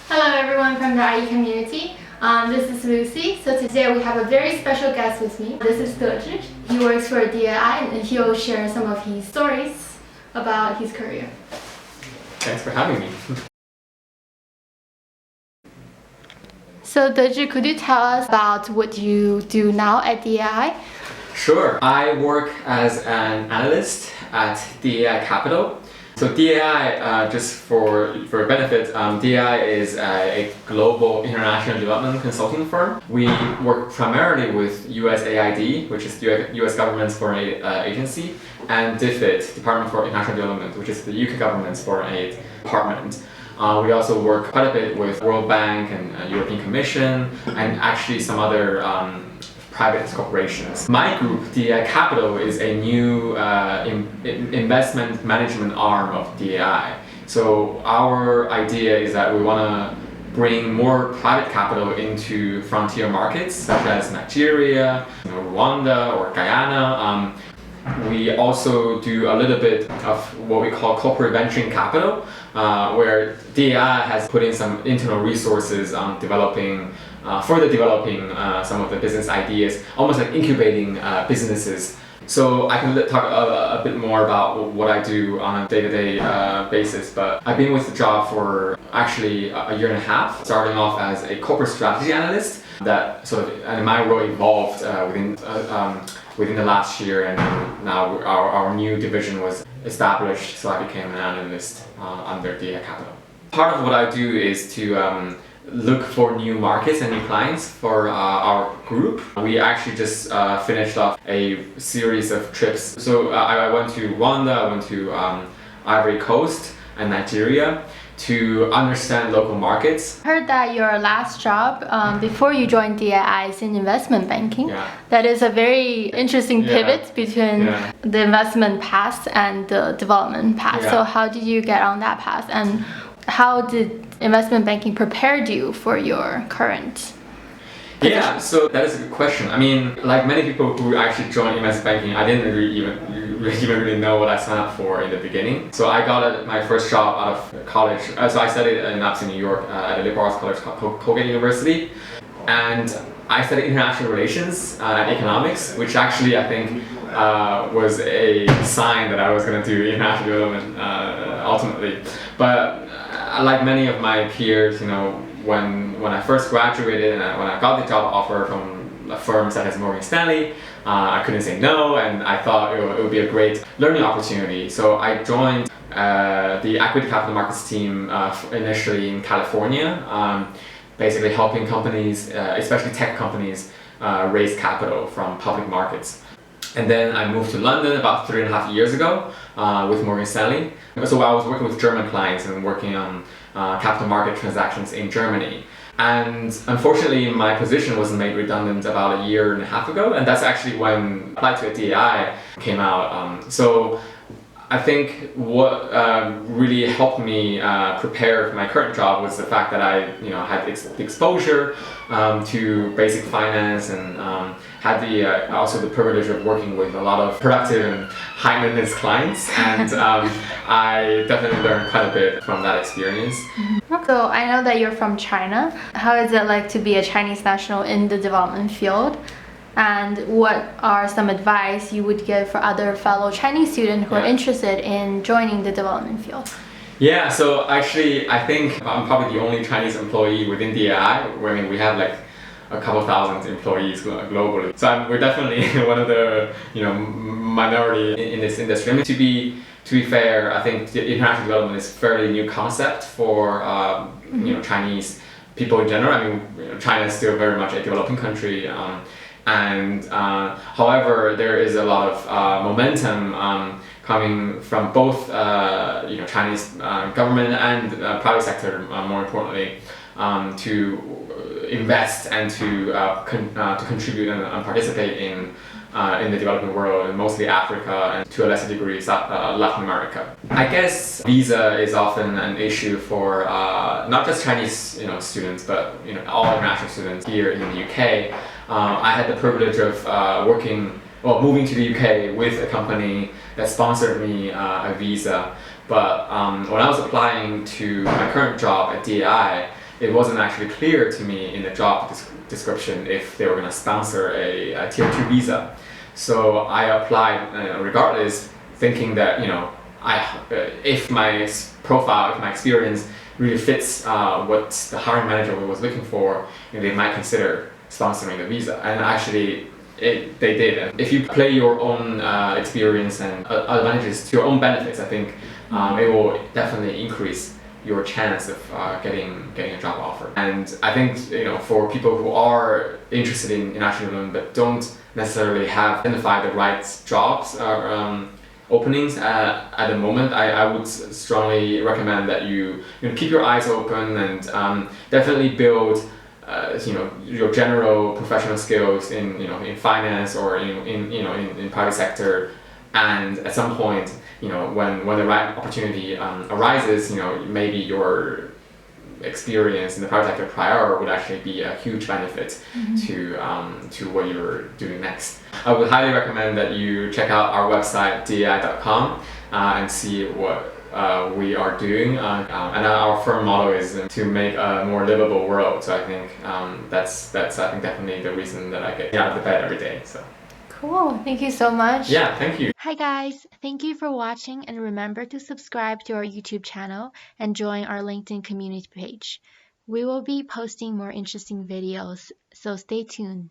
Hello everyone from the IE community. This is Lucy. So today we have a very special guest with me. This is Dezhi. He works for DAI and he'll share some of his stories about his career. Thanks for having me. So Dezhi, could you tell us about what you do now at DAI? Sure. I work as an analyst at DAI Capital. So DAI, just for benefit, DAI is a global international development consulting firm. We work primarily with USAID, which is the US government's foreign aid agency, and DFID, Department for International Development, which is the UK government's foreign aid department. We also work quite a bit with World Bank and European Commission, and actually some other private corporations. My group, DAI Capital, is a new investment management arm of DAI. So our idea is that we want to bring more private capital into frontier markets such as Nigeria, Rwanda, or Guyana. We also do a little bit of what we call corporate venturing capital, where DAI has put in some internal resources on further developing some of the business ideas, almost like incubating businesses. So I can talk a bit more about what I do on a day-to-day basis, but I've been with the job for actually a year and a half, starting off as a corporate strategy analyst. That and my role evolved within the last year, and now our new division was established, so I became an analyst under DAI Capital. Part of what I do is to look for new markets and new clients for our group. We actually just finished off a series of trips. So I went to Rwanda, I went to Ivory Coast and Nigeria to understand local markets. I heard that your last job before you joined DAI is in investment banking. Yeah. That is a very interesting pivot between the investment path and the development path. Yeah. So how did you get on that path, and how did investment banking prepared you for your current position? Yeah, so that is a good question. I mean, like many people who actually joined investment banking, I didn't really know what I signed up for in the beginning. So I got my first job out of college. So I studied in upstate New York at a liberal arts college called Colgate University, and I studied international relations and economics, which actually I think was a sign that I was going to do international development ultimately. But like many of my peers, when I first graduated and when I got the job offer from firms such as Morgan Stanley, I couldn't say no, and I thought it would be a great learning opportunity. So I joined the equity capital markets team initially in California, basically helping companies, especially tech companies, raise capital from public markets. And then I moved to London about 3.5 years ago with Morgan Stanley. So I was working with German clients and working on capital market transactions in Germany. And unfortunately, my position was made redundant about 1.5 years ago, and that's actually when Apply to a DAI came out. So I think what really helped me prepare for my current job was the fact that I had the exposure to basic finance and had also the privilege of working with a lot of productive and high maintenance clients, and I definitely learned quite a bit from that experience. So I know that you're from China. How is it like to be a Chinese national in the development field? And what are some advice you would give for other fellow Chinese students who are interested in joining the development field? Yeah, so actually I think I'm probably the only Chinese employee within DAI. I mean, we have like a couple thousand employees globally. So we're definitely one of the minority in this industry. I mean, to be fair, I think international development is a fairly new concept for Chinese people in general. I mean, China is still very much a developing country. However, there is a lot of momentum coming from both Chinese government and private sector, more importantly, to invest and to contribute and participate in the developing world, and mostly Africa and to a lesser degree Latin America. I guess visa is often an issue for not just Chinese students, but all international students here in the UK. I had the privilege of moving to the UK with a company that sponsored me a visa. But when I was applying to my current job at DAI, it wasn't actually clear to me in the job description if they were going to sponsor a tier 2 visa. So I applied regardless, thinking that if my profile, if my experience really fits what the hiring manager was looking for, they might consider sponsoring the visa. And actually, they did. And if you play your own experience and advantages to your own benefits, I think it will definitely increase your chance of getting a job offer. And I think for people who are interested in international development but don't necessarily have identified the right jobs openings at the moment, I would strongly recommend that you keep your eyes open and definitely build your general professional skills in finance or in private sector. And at some point, when the right opportunity arises, maybe your experience in the private sector prior would actually be a huge benefit to what you're doing next. I would highly recommend that you check out our website DAI.com and see what we are doing. And our firm motto is to make a more livable world. So I think that's I think definitely the reason that I get out of the bed every day. So. Cool. Thank you so much. Yeah, thank you. Hi guys, thank you for watching, and remember to subscribe to our YouTube channel and join our LinkedIn community page. We will be posting more interesting videos, so stay tuned.